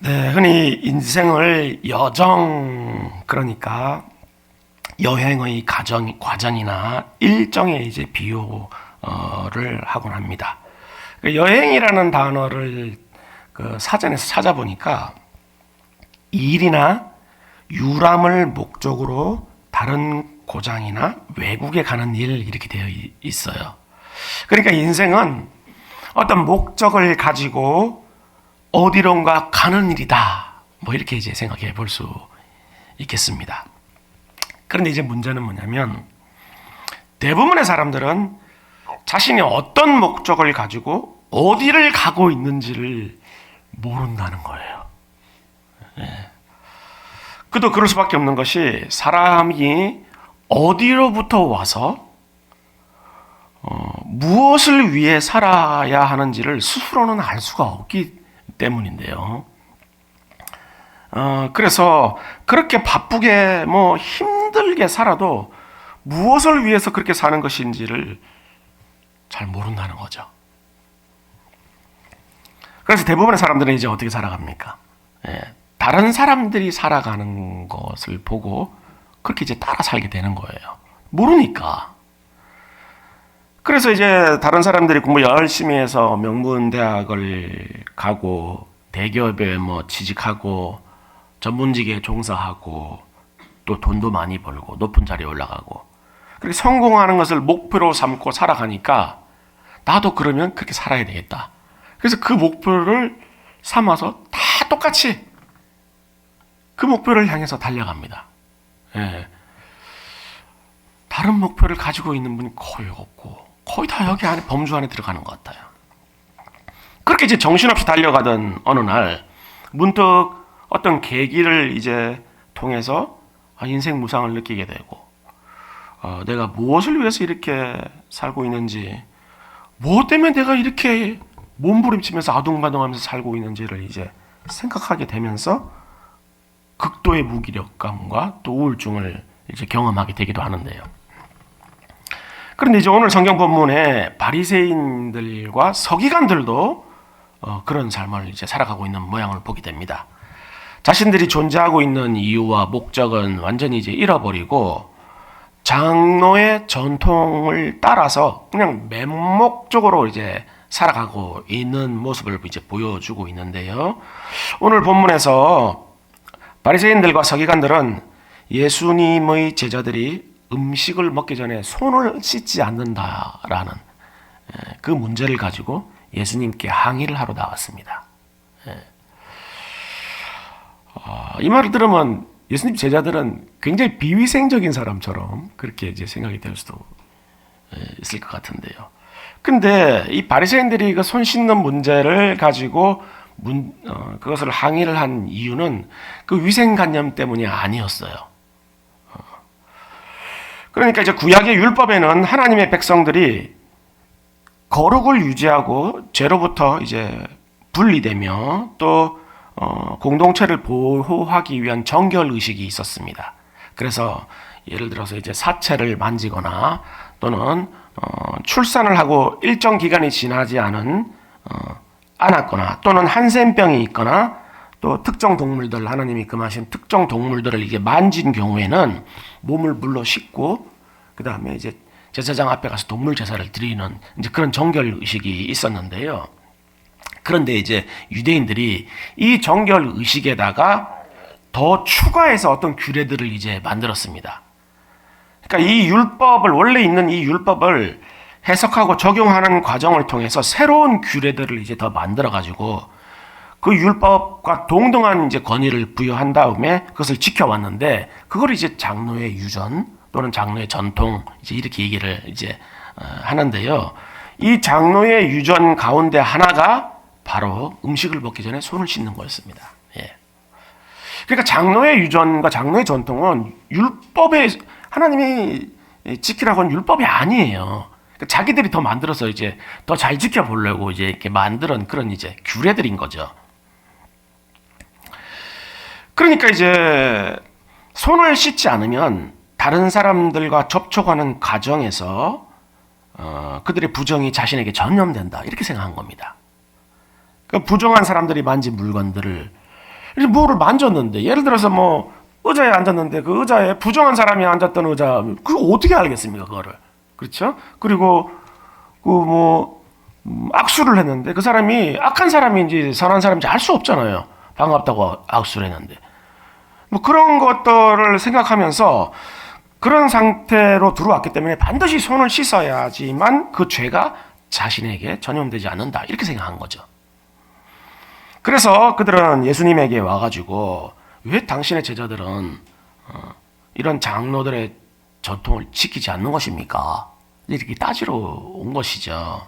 네, 흔히 인생을 여정, 그러니까 여행의 과정이나 일정에 이제 비유를 하곤 합니다. 여행이라는 단어를 사전에서 찾아보니까 일이나 유람을 목적으로 다른 고장이나 외국에 가는 일 이렇게 되어 있어요. 그러니까 인생은 어떤 목적을 가지고 어디론가 가는 일이다. 뭐 이렇게 이제 생각해 볼 수 있겠습니다. 그런데 이제 문제는 뭐냐면 대부분의 사람들은 자신이 어떤 목적을 가지고 어디를 가고 있는지를 모른다는 거예요. 그도 그럴 수밖에 없는 것이 사람이 어디로부터 와서 무엇을 위해 살아야 하는지를 스스로는 알 수가 없기 때문인데요. 그래서 그렇게 바쁘게 힘들게 살아도 무엇을 위해서 그렇게 사는 것인지를 잘 모른다는 거죠. 그래서 대부분의 사람들은 이제 어떻게 살아갑니까? 다른 사람들이 살아가는 것을 보고 그렇게 이제 따라 살게 되는 거예요. 모르니까. 그래서 이제 다른 사람들이 공부 열심히 해서 명문대학을 가고 대기업에 취직하고 전문직에 종사하고 또 돈도 많이 벌고 높은 자리에 올라가고 그렇게 성공하는 것을 목표로 삼고 살아가니까 나도 그러면 그렇게 살아야 되겠다. 그래서 그 목표를 삼아서 다 똑같이 그 목표를 향해서 달려갑니다. 다른 목표를 가지고 있는 분이 거의 없고 거의 다 여기 안에 범주 안에 들어가는 것 같아요. 그렇게 이제 정신없이 달려가던 어느 날 문득 어떤 계기를 이제 통해서 인생 무상을 느끼게 되고 내가 무엇을 위해서 이렇게 살고 있는지 무엇 때문에 내가 이렇게 몸부림치면서 아둥바둥하면서 살고 있는지를 이제 생각하게 되면서 극도의 무기력감과 또 우울증을 이제 경험하게 되기도 하는데요. 그런데 이제 오늘 성경 본문에 바리새인들과 서기관들도 그런 삶을 이제 살아가고 있는 모양을 보게 됩니다. 자신들이 존재하고 있는 이유와 목적은 완전히 이제 잃어버리고 장로의 전통을 따라서 그냥 맹목적으로 이제 살아가고 있는 모습을 이제 보여주고 있는데요. 오늘 본문에서 바리새인들과 서기관들은 예수님의 제자들이 음식을 먹기 전에 손을 씻지 않는다라는 그 문제를 가지고 예수님께 항의를 하러 나왔습니다. 이 말을 들으면 예수님 제자들은 굉장히 비위생적인 사람처럼 그렇게 이제 생각이 될 수도 있을 것 같은데요. 근데 이 바리새인들이 그 손 씻는 문제를 가지고 그것을 항의를 한 이유는 그 위생관념 때문이 아니었어요. 그러니까 이제 구약의 율법에는 하나님의 백성들이 거룩을 유지하고 죄로부터 이제 분리되며 또 공동체를 보호하기 위한 정결 의식이 있었습니다. 그래서 예를 들어서 이제 사체를 만지거나 또는 출산을 하고 일정 기간이 지나지 않았거나 또는 한센병이 있거나 또 특정 동물들 하나님이 금하신 특정 동물들을 이게 만진 경우에는 몸을 물로 씻고 그 다음에 이제 제사장 앞에 가서 동물 제사를 드리는 이제 그런 정결 의식이 있었는데요. 그런데 이제 유대인들이 이 정결 의식에다가 더 추가해서 어떤 규례들을 이제 만들었습니다. 그러니까 이 율법을 원래 있는 이 율법을 해석하고 적용하는 과정을 통해서 새로운 규례들을 이제 더 만들어 가지고 그 율법과 동등한 이제 권위를 부여한 다음에 그것을 지켜왔는데 그걸 이제 장로의 유전 또는 장로의 전통 이제 이렇게 얘기를 이제 하는데요. 이 장로의 유전 가운데 하나가 바로 음식을 먹기 전에 손을 씻는 거였습니다. 그러니까 장로의 유전과 장로의 전통은 율법에 하나님이 지키라고 한 율법이 아니에요. 그러니까 자기들이 더 만들어서 이제 더 잘 지켜보려고 이제 이렇게 만드는 그런 이제 규례들인 거죠. 그러니까 이제 손을 씻지 않으면 다른 사람들과 접촉하는 과정에서 그들의 부정이 자신에게 전염된다 이렇게 생각한 겁니다. 그 부정한 사람들이 만진 물건들을 이렇게 뭐를 만졌는데, 예를 들어서 뭐 의자에 앉았는데 그 의자에 부정한 사람이 앉았던 의자, 그거 어떻게 알겠습니까, 그거를? 그렇죠? 그리고 그 뭐 악수를 했는데 그 사람이 악한 사람인지 선한 사람인지 알 수 없잖아요. 반갑다고 악수를 했는데. 뭐 그런 것들을 생각하면서 그런 상태로 들어왔기 때문에 반드시 손을 씻어야지만 그 죄가 자신에게 전염되지 않는다, 이렇게 생각한 거죠. 그래서 그들은 예수님에게 와가지고 왜 당신의 제자들은 이런 장로들의 전통을 지키지 않는 것입니까? 이렇게 따지러 온 것이죠.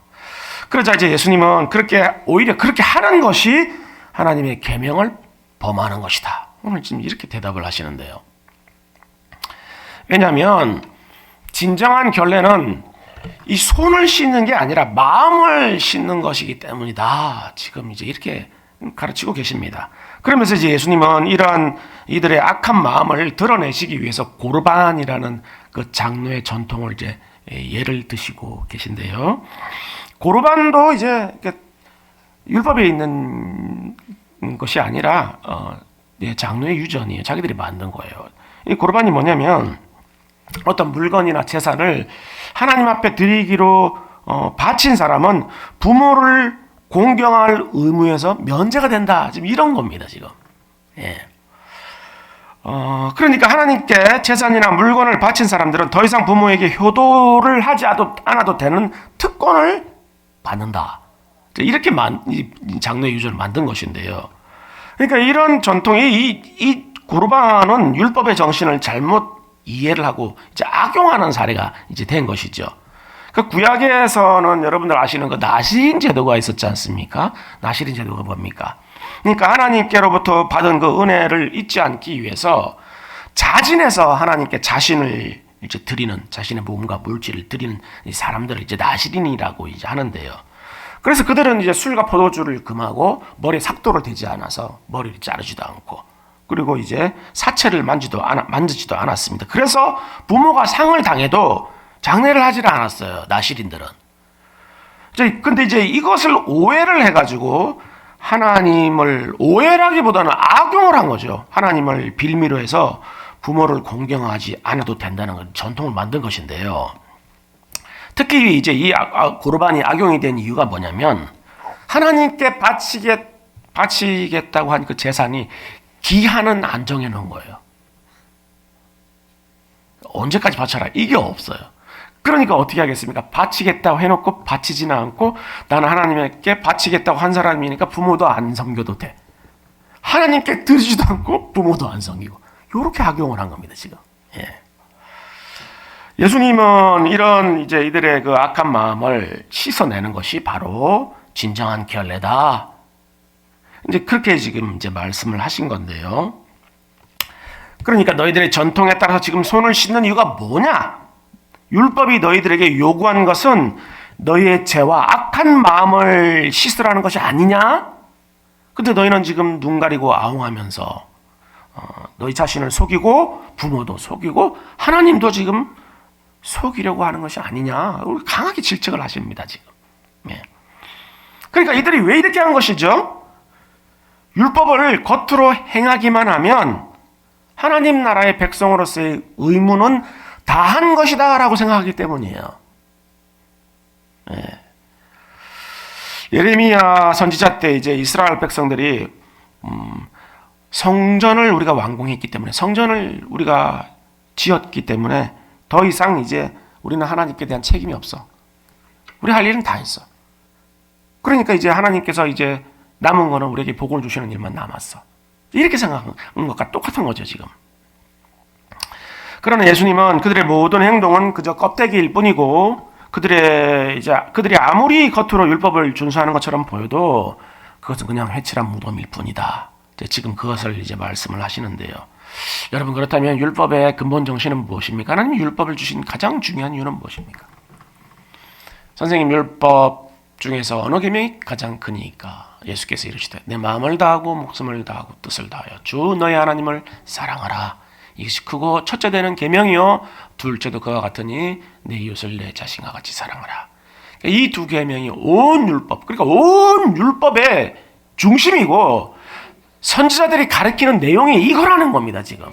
그러자 이제 예수님은 오히려 그렇게 하는 것이 하나님의 계명을 범하는 것이다, 오늘 지금 이렇게 대답을 하시는데요. 왜냐하면 진정한 결례는 이 손을 씻는 게 아니라 마음을 씻는 것이기 때문이다, 지금 이제 이렇게 가르치고 계십니다. 그러면서 이제 예수님은 이러한 이들의 악한 마음을 드러내시기 위해서 고르반이라는 그 장로의 전통을 이제 예를 드시고 계신데요. 고르반도 이제 율법에 있는 것이 아니라 장로의 유전이에요. 자기들이 만든 거예요. 이 고르반이 뭐냐면 어떤 물건이나 재산을 하나님 앞에 드리기로 바친 사람은 부모를 공경할 의무에서 면제가 된다, 지금 이런 겁니다, 지금. 예. 그러니까 하나님께 재산이나 물건을 바친 사람들은 더 이상 부모에게 효도를 하지 않아도 되는 특권을 받는다, 이렇게 장로의 유전을 만든 것인데요. 그러니까 이런 전통이 이 고르반은 율법의 정신을 잘못 이해를 하고 이제 악용하는 사례가 이제 된 것이죠. 그 구약에서는 여러분들 아시는 그 나실인 제도가 있었지 않습니까? 나실인 제도가 뭡니까? 그러니까 하나님께로부터 받은 그 은혜를 잊지 않기 위해서 자진해서 하나님께 자신을 이제 드리는, 자신의 몸과 물질을 드리는 이 사람들을 이제 나실인이라고 이제 하는데요. 그래서 그들은 이제 술과 포도주를 금하고 머리에 삭도를 대지 않아서 머리를 자르지도 않고, 그리고 이제 사체를 만지지도 않았습니다. 그래서 부모가 상을 당해도 장례를 하지를 않았어요, 나실인들은. 근데 이제 이것을 오해를 해가지고 하나님을 오해라기보다는 악용을 한 거죠. 하나님을 빌미로 해서 부모를 공경하지 않아도 된다는 건 전통을 만든 것인데요. 특히 이제 이 고르반이 악용이 된 이유가 뭐냐면 하나님께 바치겠다고 한 그 재산이 기한은 안 정해 놓은 거예요. 언제까지 바쳐라, 이게 없어요. 그러니까 어떻게 하겠습니까? 바치겠다고 해놓고 바치지는 않고, 나는 하나님께 바치겠다고 한 사람이니까 부모도 안 섬겨도 돼. 하나님께 드리지도 않고 부모도 안 섬기고, 이렇게 악용을 한 겁니다, 지금. 예. 예수님은 이런 이제 이들의 그 악한 마음을 씻어내는 것이 바로 진정한 결례다, 이제 그렇게 지금 이제 말씀을 하신 건데요. 그러니까 너희들의 전통에 따라서 지금 손을 씻는 이유가 뭐냐? 율법이 너희들에게 요구한 것은 너희의 죄와 악한 마음을 씻으라는 것이 아니냐? 근데 너희는 지금 눈 가리고 아웅하면서 너희 자신을 속이고 부모도 속이고 하나님도 지금 속이려고 하는 것이 아니냐? 강하게 질책을 하십니다, 지금. 예. 그러니까 이들이 왜 이렇게 한 것이죠? 율법을 겉으로 행하기만 하면 하나님 나라의 백성으로서의 의무는 다한 것이다 라고 생각하기 때문이에요. 예. 예레미야 선지자 때 이제 이스라엘 백성들이 성전을 우리가 완공했기 때문에, 성전을 우리가 지었기 때문에 더 이상 이제 우리는 하나님께 대한 책임이 없어. 우리 할 일은 다 했어. 그러니까 이제 하나님께서 이제 남은 거는 우리에게 복을 주시는 일만 남았어. 이렇게 생각한 것과 똑같은 거죠, 지금. 그러나 예수님은 그들의 모든 행동은 그저 껍데기일 뿐이고, 그들이 아무리 겉으로 율법을 준수하는 것처럼 보여도 그것은 그냥 회칠한 무덤일 뿐이다. 지금 그것을 이제 말씀을 하시는데요. 여러분, 그렇다면 율법의 근본 정신은 무엇입니까? 하나님이 율법을 주신 가장 중요한 이유는 무엇입니까? 선생님, 율법 중에서 어느 계명이 가장 크니까? 예수께서 이르시되 내 마음을 다하고 목숨을 다하고 뜻을 다하여 주 너의 하나님을 사랑하라. 이것이 크고 첫째 되는 계명이요 둘째도 그와 같으니 내 이웃을 내 자신과 같이 사랑하라. 이 두 계명이 온 율법, 그러니까 온 율법의 중심이고, 선지자들이 가르치는 내용이 이거라는 겁니다, 지금.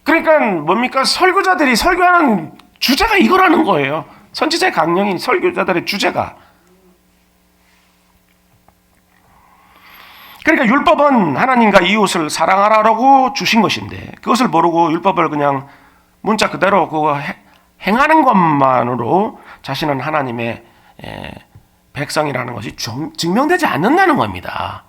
그러니까 뭡니까? 설교자들이 설교하는 주제가 이거라는 거예요. 선지자의 강령인 설교자들의 주제가. 그러니까 율법은 하나님과 이웃을 사랑하라고 주신 것인데 그것을 모르고 율법을 그냥 문자 그대로 그거 행하는 것만으로 자신은 하나님의 백성이라는 것이 증명되지 않는다는 겁니다.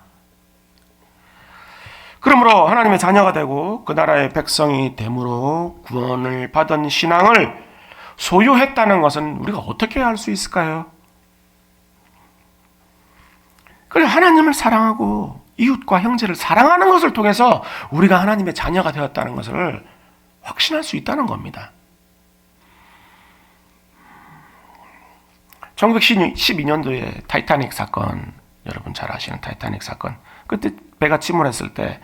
그러므로 하나님의 자녀가 되고 그 나라의 백성이 됨으로 구원을 받은 신앙을 소유했다는 것은 우리가 어떻게 알 수 있을까요? 그래, 하나님을 사랑하고 이웃과 형제를 사랑하는 것을 통해서 우리가 하나님의 자녀가 되었다는 것을 확신할 수 있다는 겁니다. 1912년도에 타이타닉 사건, 여러분 잘 아시는 타이타닉 사건. 그때 배가 침몰했을 때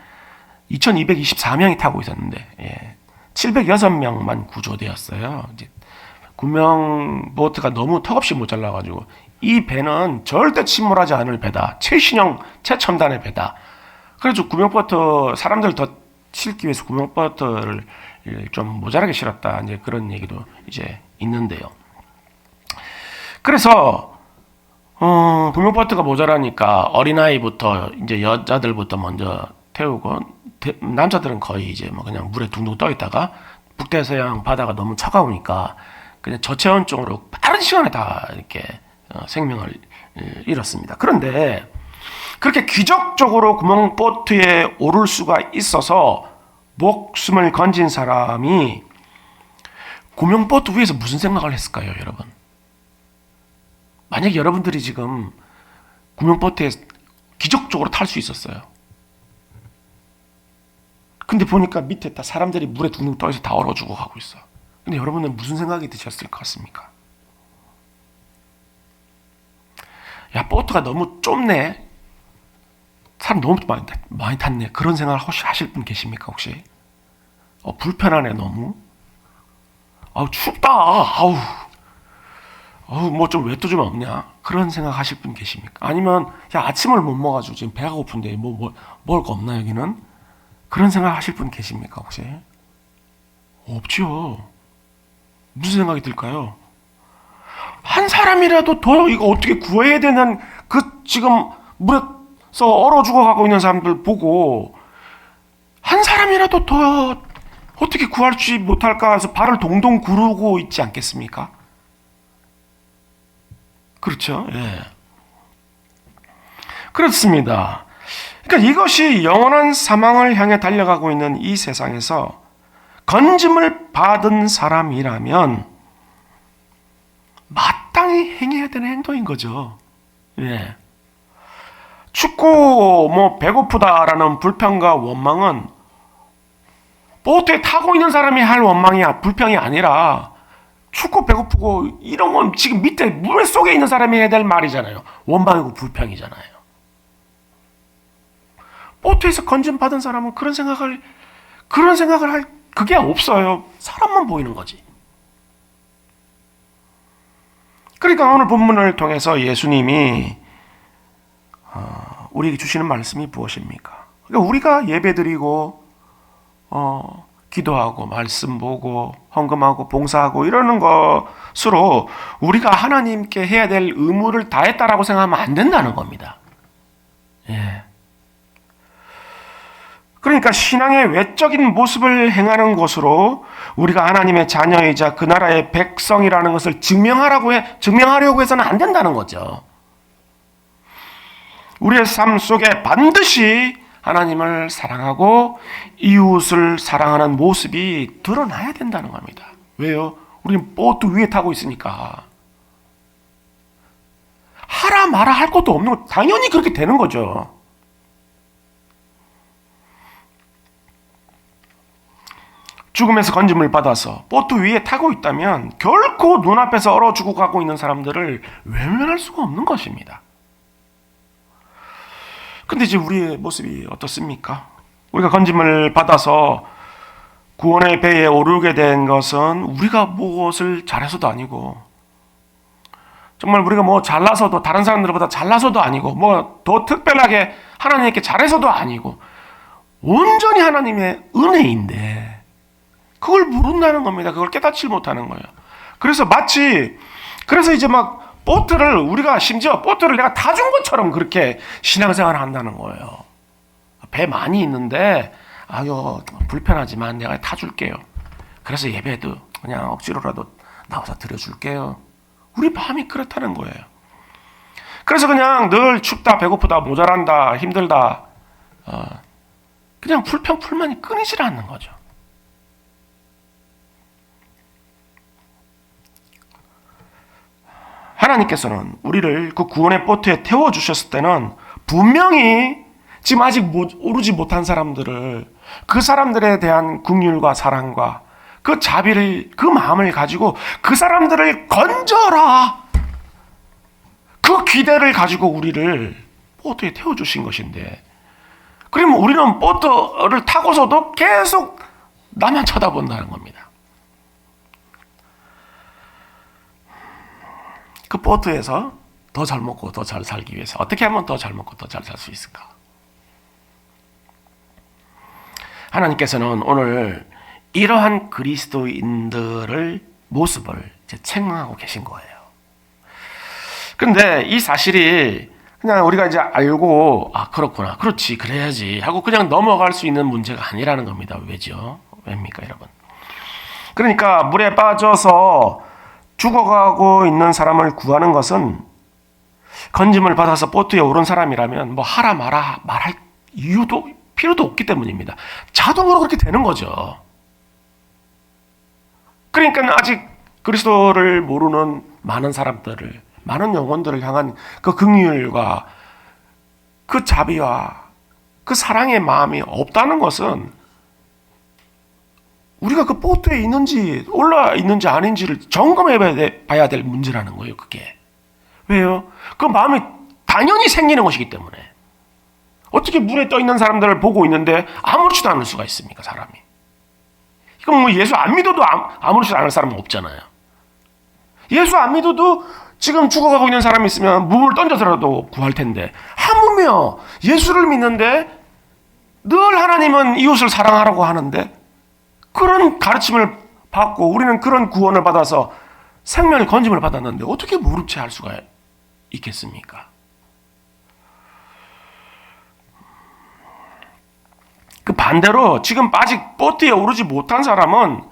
2224명이 타고 있었는데 706명만 구조되었어요. 이제 구명 보트가 너무 턱없이 모자라가지고 이 배는 절대 침몰하지 않을 배다. 최신형 최첨단의 배다. 그래서 구명보트 사람들 더 실기 위해서 구명보트를 좀 모자라게 실었다. 이제 그런 얘기도 이제 있는데요. 그래서 구명보트가 모자라니까 어린아이부터 이제 여자들부터 먼저 태우고 남자들은 거의 이제 뭐 그냥 물에 둥둥 떠 있다가 북대서양 바다가 너무 차가우니까 그냥 저체온증으로 빠른 시간에 다 이렇게 생명을 잃었습니다. 그런데 그렇게 기적적으로 구명보트에 오를 수가 있어서 목숨을 건진 사람이 구명보트 위에서 무슨 생각을 했을까요, 여러분? 만약에 여러분들이 지금 구명보트에 기적적으로 탈 수 있었어요. 근데 보니까 밑에 다 사람들이 물에 둥둥 떠있어 다 얼어 죽어 가고 있어. 근데 여러분은 무슨 생각이 드셨을 것 같습니까? 야, 보트가 너무 좁네. 사람 너무 많이 탔네. 그런 생각을 혹시 하실 분 계십니까, 혹시? 불편하네, 너무. 춥다. 뭐 좀 외도 좀 없냐? 그런 생각 하실 분 계십니까? 아니면, 야, 아침을 못 먹어가지고 지금 배가 고픈데 먹을 거 없나, 여기는? 그런 생각 하실 분 계십니까, 혹시? 없죠. 무슨 생각이 들까요? 한 사람이라도 더 이거 어떻게 구해야 되는 그 지금 물에서 얼어 죽어가고 있는 사람들 보고 한 사람이라도 더 어떻게 구할지 못할까 해서 발을 동동 구르고 있지 않겠습니까? 그렇죠? 예. 그렇습니다. 그러니까 이것이 영원한 사망을 향해 달려가고 있는 이 세상에서 건짐을 받은 사람이라면 마땅히 행해야 되는 행동인 거죠. 예. 춥고 배고프다라는 불평과 원망은 보트에 타고 있는 사람이 할 원망이야 불평이 아니라 춥고 배고프고 이런 건 지금 밑에 물 속에 있는 사람이 해야 될 말이잖아요. 원망이고 불평이잖아요. 보트에서 건짐 받은 사람은 그런 생각을 할 그게 없어요. 사람만 보이는 거지. 그러니까 오늘 본문을 통해서 예수님이 우리에게 주시는 말씀이 무엇입니까? 그러니까 우리가 예배드리고 기도하고 말씀 보고 헌금하고 봉사하고 이러는 것으로 우리가 하나님께 해야 될 의무를 다했다라고 생각하면 안 된다는 겁니다. 예. 그러니까 신앙의 외적인 모습을 행하는 것으로 우리가 하나님의 자녀이자 그 나라의 백성이라는 것을 증명하려고 해서는 안 된다는 거죠. 우리의 삶 속에 반드시 하나님을 사랑하고 이웃을 사랑하는 모습이 드러나야 된다는 겁니다. 왜요? 우리는 보트 위에 타고 있으니까. 하라 마라 할 것도 없는 거 당연히 그렇게 되는 거죠. 죽음에서 건짐을 받아서 보트 위에 타고 있다면 결코 눈앞에서 얼어 죽어가고 있는 사람들을 외면할 수가 없는 것입니다. 근데 이제 우리의 모습이 어떻습니까? 우리가 건짐을 받아서 구원의 배에 오르게 된 것은 우리가 무엇을 잘해서도 아니고 정말 우리가 뭐 잘나서도 다른 사람들보다 잘나서도 아니고 뭐 더 특별하게 하나님께 잘해서도 아니고 온전히 하나님의 은혜인데 그걸 모른다는 겁니다. 그걸 깨닫지 못하는 거예요. 그래서 이제 막 보트를 우리가 심지어 보트를 내가 타 준 것처럼 그렇게 신앙생활을 한다는 거예요. 배 많이 있는데 아유 불편하지만 내가 타줄게요. 그래서 예배도 그냥 억지로라도 나와서 드려줄게요. 우리 마음이 그렇다는 거예요. 그래서 그냥 늘 춥다 배고프다 모자란다 힘들다 그냥 불평불만이 끊이질 않는 거죠. 하나님께서는 우리를 그 구원의 보트에 태워주셨을 때는 분명히 지금 아직 오르지 못한 사람들을 그 사람들에 대한 긍휼과 사랑과 그 자비를 그 마음을 가지고 그 사람들을 건져라 그 기대를 가지고 우리를 보트에 태워주신 것인데 그러면 우리는 보트를 타고서도 계속 나만 쳐다본다는 겁니다. 그 보트에서 더 잘 먹고 더 잘 살기 위해서 어떻게 하면 더 잘 먹고 더 잘 살 수 있을까? 하나님께서는 오늘 이러한 그리스도인들의 모습을 책망하고 계신 거예요. 그런데 이 사실이 그냥 우리가 이제 알고 그렇구나 그렇지 그래야지 하고 그냥 넘어갈 수 있는 문제가 아니라는 겁니다. 왜입니까 여러분? 그러니까 물에 빠져서 죽어가고 있는 사람을 구하는 것은 건짐을 받아서 보트에 오른 사람이라면 뭐 하라 마라 말할 필요도 없기 때문입니다. 자동으로 그렇게 되는 거죠. 그러니까 아직 그리스도를 모르는 많은 사람들을 많은 영혼들을 향한 그 긍휼과 그 자비와 그 사랑의 마음이 없다는 것은 우리가 그 보트에 있는지 올라 있는지 아닌지를 점검해 봐야 될 문제라는 거예요. 그게 왜요? 그 마음이 당연히 생기는 것이기 때문에 어떻게 물에 떠 있는 사람들을 보고 있는데 아무렇지도 않을 수가 있습니까? 사람이 이건 뭐 예수 안 믿어도 아무렇지도 않을 사람은 없잖아요. 예수 안 믿어도 지금 죽어가고 있는 사람이 있으면 물을 던져서라도 구할 텐데 하물며 예수를 믿는데 늘 하나님은 이웃을 사랑하라고 하는데 그런 가르침을 받고 우리는 그런 구원을 받아서 생명의 건짐을 받았는데 어떻게 모른 채 할 수가 있겠습니까? 그 반대로 지금 아직 보트에 오르지 못한 사람은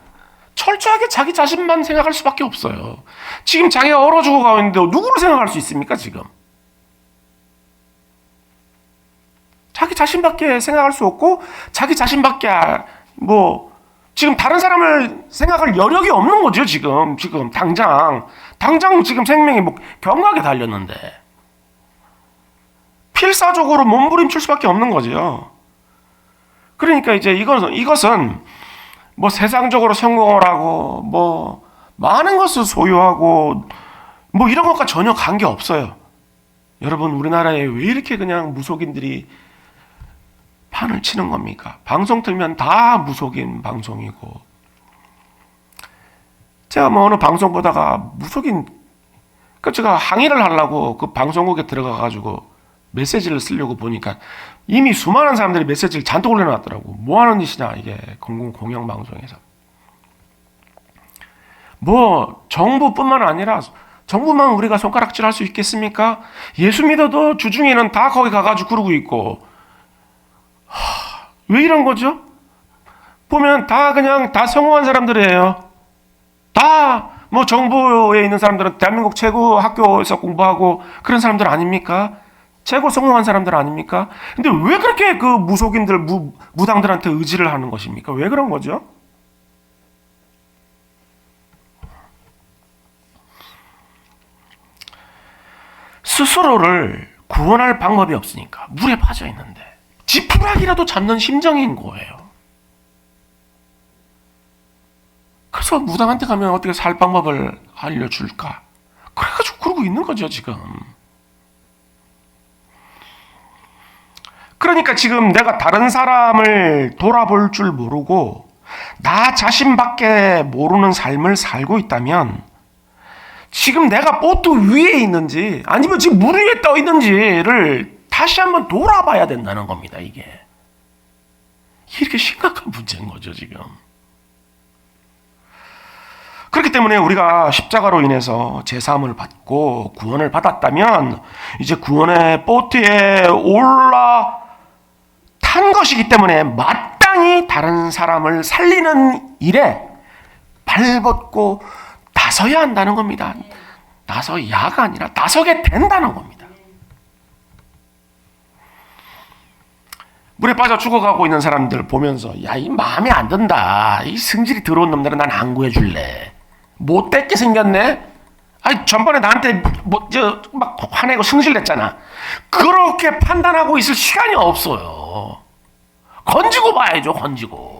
철저하게 자기 자신만 생각할 수밖에 없어요. 지금 자기가 얼어 죽어가고 있는데 누구를 생각할 수 있습니까? 지금 자기 자신밖에 생각할 수 없고 자기 자신밖에 지금 다른 사람을 생각할 여력이 없는 거죠. 지금 당장 지금 생명이 경각에 달렸는데 필사적으로 몸부림칠 수밖에 없는 거죠. 그러니까 이제 이것은 세상적으로 성공을 하고 많은 것을 소유하고 이런 것과 전혀 관계 없어요. 여러분 우리나라에 왜 이렇게 그냥 무속인들이 판을 치는 겁니까? 방송 틀면 다 무속인 방송이고 제가 어느 방송 보다가 제가 항의를 하려고 그 방송국에 들어가가지고 메시지를 쓰려고 보니까 이미 수많은 사람들이 메시지를 잔뜩 올려놨더라고. 뭐 하는 짓이냐 이게 공영방송에서. 정부뿐만 아니라 정부만 우리가 손가락질할 수 있겠습니까? 예수 믿어도 주중에는 다 거기 가가지고 그러고 있고 왜 이런 거죠? 보면 다 성공한 사람들이에요. 다 정부에 있는 사람들은 대한민국 최고 학교에서 공부하고 그런 사람들 아닙니까? 최고 성공한 사람들 아닙니까? 근데 왜 그렇게 그 무속인들, 무당들한테 의지를 하는 것입니까? 왜 그런 거죠? 스스로를 구원할 방법이 없으니까 물에 빠져 있는데 지푸라기라도 잡는 심정인 거예요. 그래서 무당한테 가면 어떻게 살 방법을 알려줄까? 그래가지고 그러고 있는 거죠 지금. 그러니까 지금 내가 다른 사람을 돌아볼 줄 모르고 나 자신밖에 모르는 삶을 살고 있다면 지금 내가 보트 위에 있는지 아니면 지금 물 위에 떠 있는지를 다시 한번 돌아봐야 된다는 겁니다. 이게 이렇게 심각한 문제인 거죠 지금. 그렇기 때문에 우리가 십자가로 인해서 제사함을 받고 구원을 받았다면 이제 구원의 보트에 올라탄 것이기 때문에 마땅히 다른 사람을 살리는 일에 발벗고 나서야 한다는 겁니다. 나서야가 아니라 나서게 된다는 겁니다. 물에 빠져 죽어가고 있는 사람들 보면서 야, 이 마음에 안 든다. 이 성질이 더러운 놈들은 난 안 구해줄래. 못됐게 생겼네. 아니 전번에 나한테 막 화내고 승질냈잖아. 그렇게 판단하고 있을 시간이 없어요. 건지고 봐야죠. 건지고.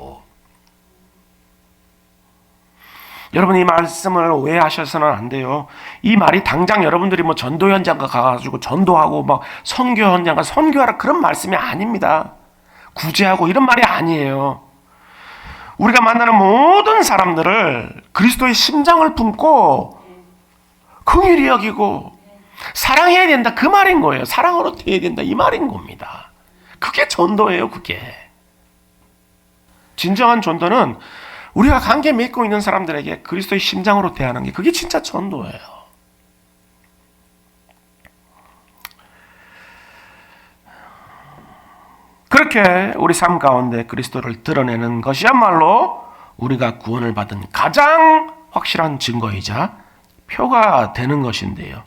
여러분 이 말씀을 오해하셔서는 안 돼요. 이 말이 당장 여러분들이 뭐 전도 현장 가가지고 전도하고 막 선교 현장 가 선교하라 그런 말씀이 아닙니다. 구제하고 이런 말이 아니에요. 우리가 만나는 모든 사람들을 그리스도의 심장을 품고 긍휼히 여기고 사랑해야 된다 그 말인 거예요. 사랑으로 대해야 된다 이 말인 겁니다. 그게 전도예요. 그게 진정한 전도는 우리가 관계 맺고 있는 사람들에게 그리스도의 심장으로 대하는 게 그게 진짜 전도예요. 그렇게 우리 삶 가운데 그리스도를 드러내는 것이야말로 우리가 구원을 받은 가장 확실한 증거이자 표가 되는 것인데요.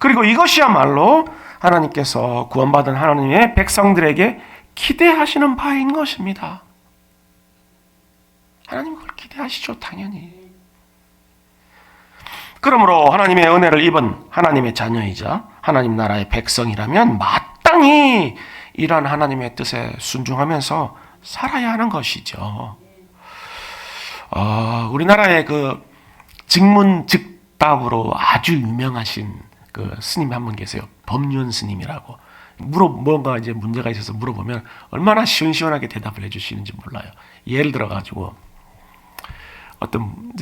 그리고 이것이야말로 하나님께서 구원받은 하나님의 백성들에게 기대하시는 바인 것입니다. 하나님 그걸 기대하시죠. 당연히. 그러므로 하나님의 은혜를 입은 하나님의 자녀이자 하나님 나라의 백성이라면 마땅히 이러한 하나님의 뜻에 순종하면서 살아야 하는 것이죠. 우리나라의 그 직문즉답으로 아주 유명하신 그 스님 한 분 계세요. 법륜 스님이라고. 뭔가 이제 문제가 있어서 물어보면 얼마나 시원시원하게 대답을 해주시는지 몰라요. 예를 들어가지고 어떤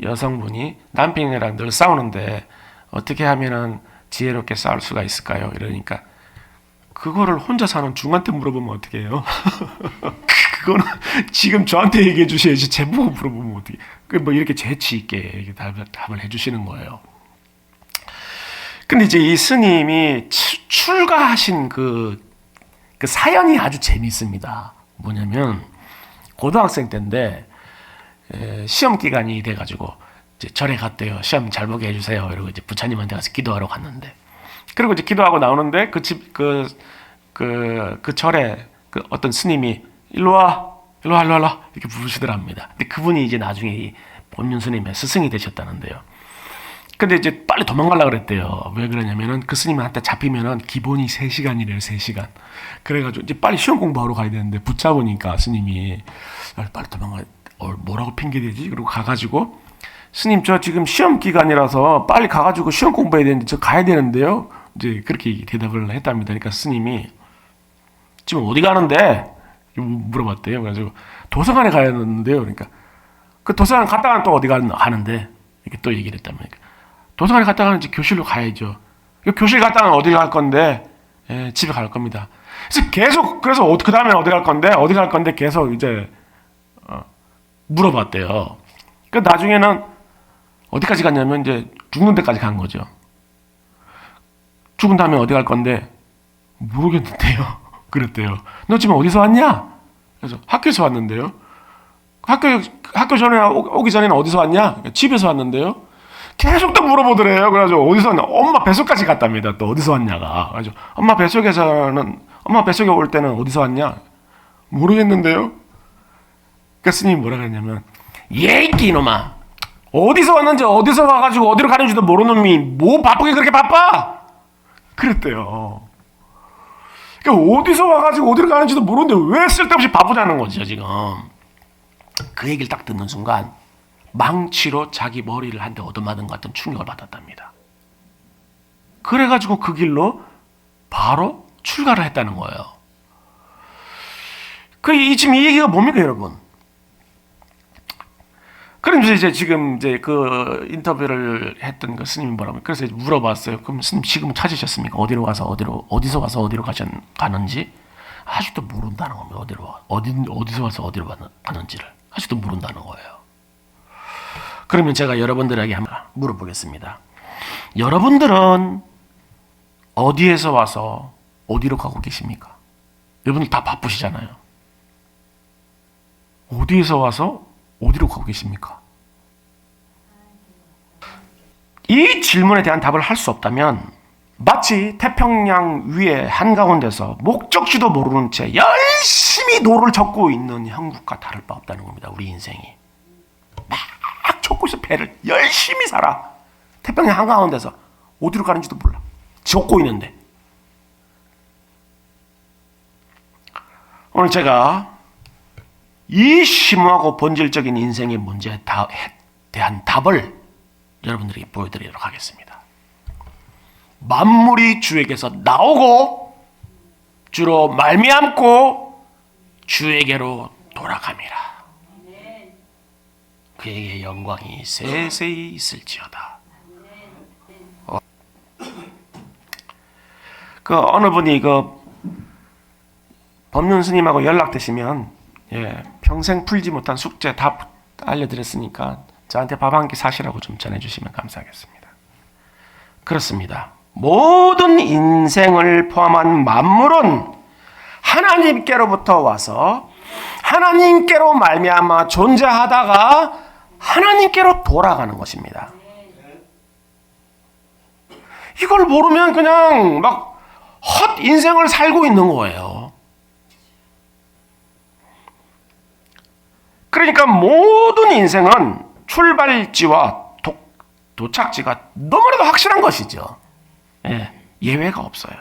여성분이 남편이랑 늘 싸우는데 어떻게 하면은 지혜롭게 싸울 수가 있을까요? 이러니까 그거를 혼자 사는 중한테 물어보면 어떻게 해요? 그거는 지금 저한테 얘기해 주셔야지 제 보고 물어보면 어떻게? 뭐 이렇게 재치 있게 이렇게 답을 해주시는 거예요. 근데 이제 이 스님이 출가하신 그 사연이 아주 재미있습니다. 뭐냐면 고등학생 때인데 시험 기간이 돼가지고 이제 절에 갔대요. 시험 잘 보게 해주세요. 이러고 이제 부처님한테 가서 기도하러 갔는데, 그리고 이제 기도하고 나오는데 그 절에 그 어떤 스님이 일로 와 이렇게 부르시더랍니다. 근데 그분이 이제 나중에 이 법륜 스님의 스승이 되셨다는데요. 근데 이제 빨리 도망가려고 그랬대요. 왜 그러냐면은 그 스님한테 잡히면은 기본이 3시간이래요. 3시간. 그래가지고 이제 빨리 시험 공부하러 가야 되는데 붙잡으니까 스님이 빨리 도망가. 뭐라고 핑계대지? 그리고 가가지고 스님 저 지금 시험 기간이라서 빨리 가가지고 시험 공부해야 되는데 저 가야 되는데요. 이제 그렇게 대답을 했답니다. 그러니까 스님이 지금 어디 가는데? 물어봤대요. 그래가지고 도서관에 가야 하는데요. 그러니까 그 도서관 갔다가는 또 어디 가는데? 이렇게 또 얘기를 했답니다. 도서관에 갔다가는 이제 교실로 가야죠. 교실 갔다가는 어디 갈 건데? 집에 갈 겁니다. 그래서 그 다음에 어디 갈 건데 계속 이제 물어봤대요. 그 나중에는 어디까지 갔냐면 이제 죽는 데까지 간 거죠. 죽은 다음에 어디 갈 건데 모르겠는데요. 그랬대요. 너 지금 어디서 왔냐? 그래서 학교에서 왔는데요. 학교 전에 오기 전에는 어디서 왔냐? 집에서 왔는데요. 계속 또 물어보더래요. 그래가지고 어디서 왔냐? 엄마 뱃속까지 갔답니다. 또 어디서 왔냐가. 그래서 엄마 뱃속에 올 때는 어디서 왔냐? 모르겠는데요. 그 스님이 뭐라 그랬냐면 예끼 이놈아, 어디서 왔는지 어디서 와가지고 어디로 가는지도 모르는 놈이 뭐 바쁘게 그렇게 바빠? 그랬대요. 그러니까 어디서 와가지고 어디로 가는지도 모르는데 왜 쓸데없이 바쁘다는 거죠 지금. 그 얘기를 딱 듣는 순간 망치로 자기 머리를 한 대 얻어맞은 것 같은 충격을 받았답니다. 그래가지고 그 길로 바로 출가를 했다는 거예요. 지금 이 얘기가 뭡니까 여러분? 그러면서 이제 지금 이제 그 인터뷰를 했던 그 스님이 뭐라고 그래서 물어봤어요. 그럼 스님 지금 찾으셨습니까? 어디서 와서 어디로 가는지 아직도 모른다는 겁니다. 어디서 와서 어디로 가는지를 아직도 모른다는 거예요. 그러면 제가 여러분들에게 한번 물어보겠습니다. 여러분들은 어디에서 와서 어디로 가고 계십니까? 여러분들 다 바쁘시잖아요. 어디에서 와서 어디로 가고 계십니까? 이 질문에 대한 답을 할 수 없다면 마치 태평양 위에 한가운데서 목적지도 모르는 채 열심히 노를 젓고 있는 형국과 다를 바 없다는 겁니다. 우리 인생이. 막 젓고 있어. 배를 열심히 살아. 태평양 한가운데서 어디로 가는지도 몰라. 젓고 있는데. 오늘 제가 이 심오하고 본질적인 인생의 문제에 대한 답을 여러분들에게 보여드리도록 하겠습니다. 만물이 주에게서 나오고 주로 말미암고 주에게로 돌아감이라. 그에게 영광이 세세히 있을지어다. 그 어느 분이 그 법륜 스님하고 연락되시면 평생 풀지 못한 숙제 다 알려드렸으니까 저한테 밥 한 끼 사시라고 좀 전해주시면 감사하겠습니다. 그렇습니다. 모든 인생을 포함한 만물은 하나님께로부터 와서 하나님께로 말미암아 존재하다가 하나님께로 돌아가는 것입니다. 이걸 모르면 그냥 막 헛 인생을 살고 있는 거예요. 그러니까 모든 인생은 출발지와 도착지가 너무나도 확실한 것이죠. 예외가 없어요.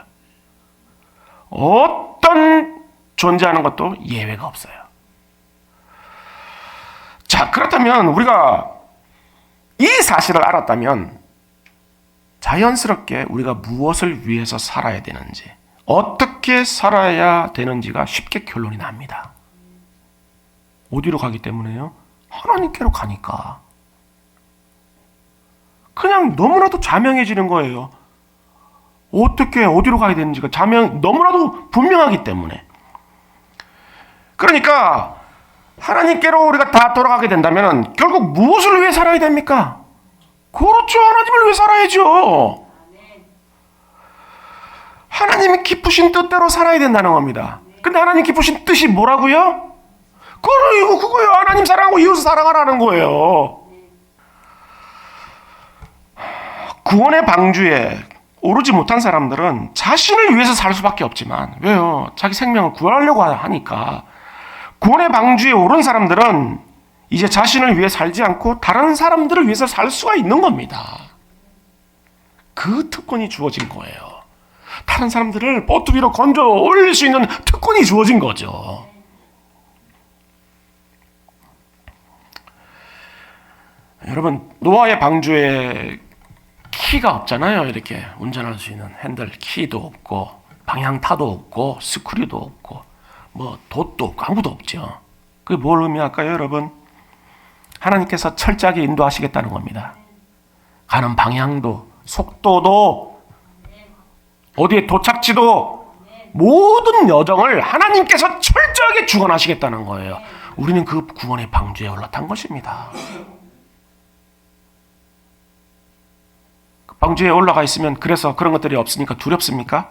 어떤 존재하는 것도 예외가 없어요. 자, 그렇다면 우리가 이 사실을 알았다면 자연스럽게 우리가 무엇을 위해서 살아야 되는지, 어떻게 살아야 되는지가 쉽게 결론이 납니다. 어디로 가기 때문에요? 하나님께로 가니까. 그냥 너무나도 자명해지는 거예요. 어떻게 어디로 가야 되는지가 너무나도 분명하기 때문에. 그러니까 하나님께로 우리가 다 돌아가게 된다면 결국 무엇을 위해 살아야 됩니까? 그렇죠. 하나님을 위해 살아야죠. 하나님이 기쁘신 뜻대로 살아야 된다는 겁니다. 근데 하나님 기쁘신 뜻이 뭐라고요? 그거예요. 하나님 사랑하고 이웃을 사랑하라는 거예요. 구원의 방주에 오르지 못한 사람들은 자신을 위해서 살 수밖에 없지만, 왜요? 자기 생명을 구하려고 하니까. 구원의 방주에 오른 사람들은 이제 자신을 위해 살지 않고 다른 사람들을 위해서 살 수가 있는 겁니다. 그 특권이 주어진 거예요. 다른 사람들을 보트 위로 건져 올릴 수 있는 특권이 주어진 거죠. 여러분, 노아의 방주에 키가 없잖아요. 이렇게 운전할 수 있는 핸들 키도 없고 방향타도 없고 스크류도 없고 뭐 돛도 없고 아무도 없죠. 그게 뭘 의미할까요, 여러분? 하나님께서 철저하게 인도하시겠다는 겁니다. 가는 방향도 속도도 어디에 도착지도 모든 여정을 하나님께서 철저하게 주관하시겠다는 거예요. 우리는 그 구원의 방주에 올라탄 것입니다. 방주에 올라가 있으면 그래서 그런 것들이 없으니까 두렵습니까?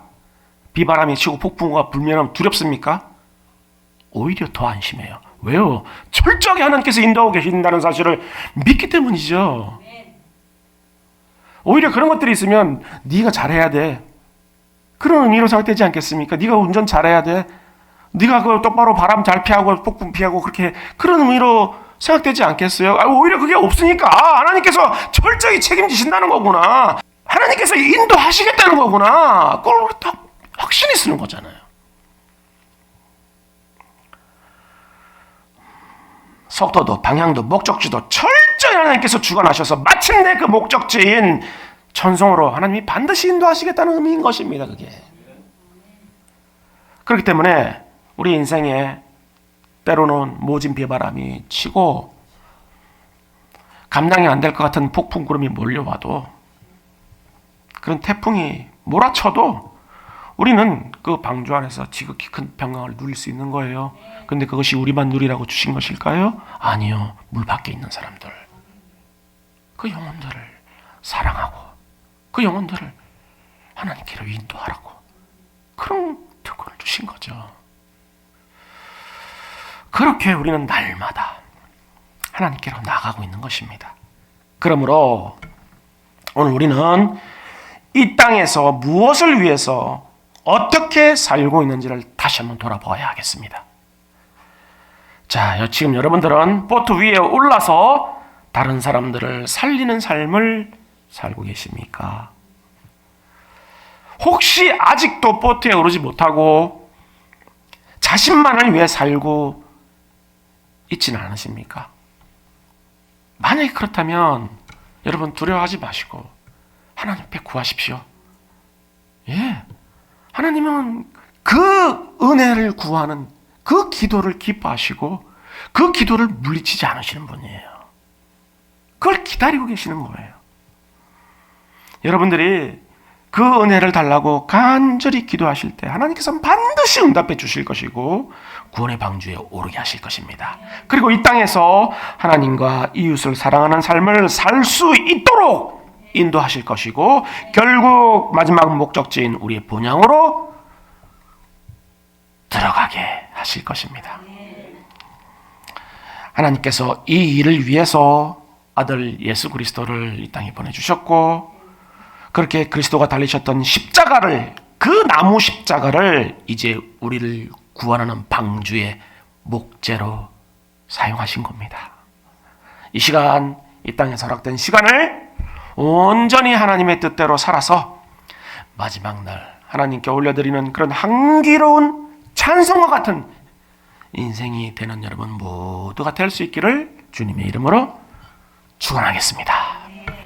비바람이 치고 폭풍우가 불면 두렵습니까? 오히려 더 안심해요. 왜요? 철저하게 하나님께서 인도하고 계신다는 사실을 믿기 때문이죠. 오히려 그런 것들이 있으면 네가 잘해야 돼. 그런 의미로 생각되지 않겠습니까? 네가 운전 잘해야 돼. 네가 그 똑바로 바람 잘 피하고 폭풍 피하고 그런 의미로 생각되지 않겠어요? 오히려 그게 없으니까 하나님께서 철저히 책임지신다는 거구나. 하나님께서 인도하시겠다는 거구나. 그걸 다 확신이 쓰는 거잖아요. 속도도 방향도 목적지도 철저히 하나님께서 주관하셔서 마침내 그 목적지인 천성으로 하나님이 반드시 인도하시겠다는 의미인 것입니다. 그게. 그렇기 때문에 우리 인생에 때로는 모진 비바람이 치고 감당이 안 될 것 같은 폭풍 구름이 몰려와도, 그런 태풍이 몰아쳐도 우리는 그 방주 안에서 지극히 큰 평강을 누릴 수 있는 거예요. 근데 그것이 우리만 누리라고 주신 것일까요? 아니요. 물 밖에 있는 사람들, 그 영혼들을 사랑하고 그 영혼들을 하나님께로 인도하라고 그런 특권을 주신 거죠. 그렇게 우리는 날마다 하나님께로 나가고 있는 것입니다. 그러므로 오늘 우리는 이 땅에서 무엇을 위해서 어떻게 살고 있는지를 다시 한번 돌아보아야 하겠습니다. 자, 지금 여러분들은 보트 위에 올라서 다른 사람들을 살리는 삶을 살고 계십니까? 혹시 아직도 보트에 오르지 못하고 자신만을 위해 살고 있지는 않으십니까? 만약에 그렇다면 여러분 두려워하지 마시고 하나님 앞에 구하십시오. 예, 하나님은 그 은혜를 구하는 그 기도를 기뻐하시고 그 기도를 물리치지 않으시는 분이에요. 그걸 기다리고 계시는 거예요. 여러분들이 그 은혜를 달라고 간절히 기도하실 때 하나님께서는 반드시 응답해 주실 것이고 구원의 방주에 오르게 하실 것입니다. 그리고 이 땅에서 하나님과 이웃을 사랑하는 삶을 살 수 있도록 인도하실 것이고 결국 마지막 목적지인 우리의 본향으로 들어가게 하실 것입니다. 하나님께서 이 일을 위해서 아들 예수 그리스도를 이 땅에 보내주셨고 그렇게 그리스도가 달리셨던 십자가를, 그 나무 십자가를 이제 우리를 구원하는 방주의 목재로 사용하신 겁니다. 이 시간, 이 땅에서 허락된 시간을 온전히 하나님의 뜻대로 살아서 마지막 날 하나님께 올려드리는 그런 향기로운 찬송과 같은 인생이 되는 여러분 모두가 될 수 있기를 주님의 이름으로 축원하겠습니다.